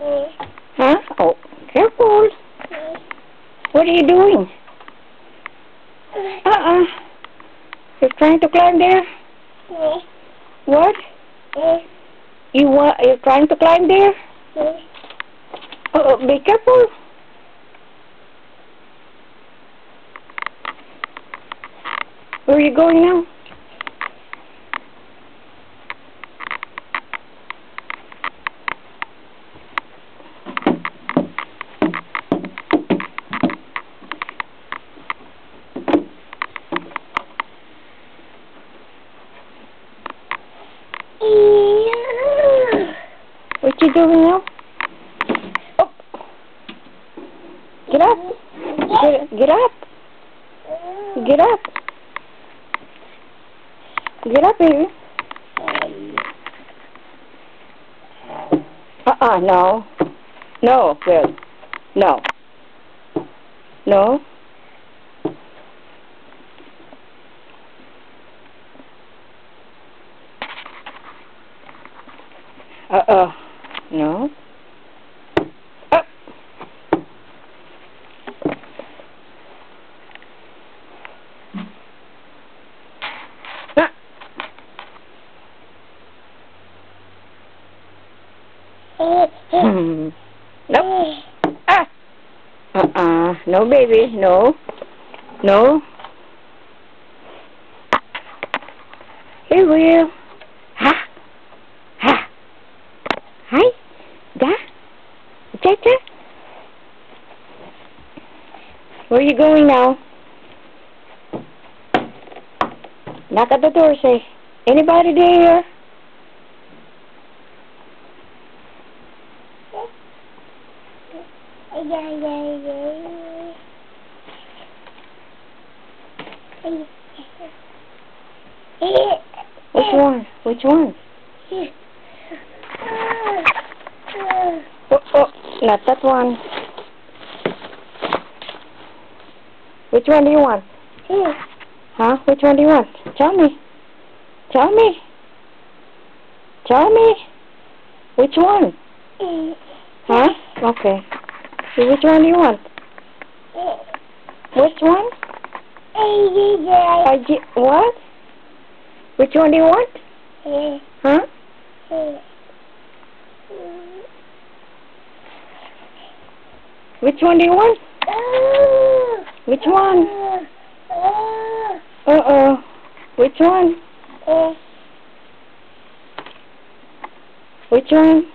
Huh? Oh, careful. What are you doing? You're trying to climb there? What? You're trying to climb there? Oh, be careful. Where are you going now? What you doing now? Oh. Get up. Get up. Get up. Get up, baby. No. No, Will. No. No. No. Nope. No, baby. No. No. Here, Will. Ha. Ha. Hi. Da. Cha-cha. Where are you going now? Knock at the door, say, anybody there? Which one? Which one? Oh, not that one. Which one do you want? Huh? Which one do you want? Tell me. Tell me. Tell me. Which one? Huh? Okay. So which one do you want? Which one? What? Which one do you want? Huh? Which one do you want? Which one? Which one? Which one?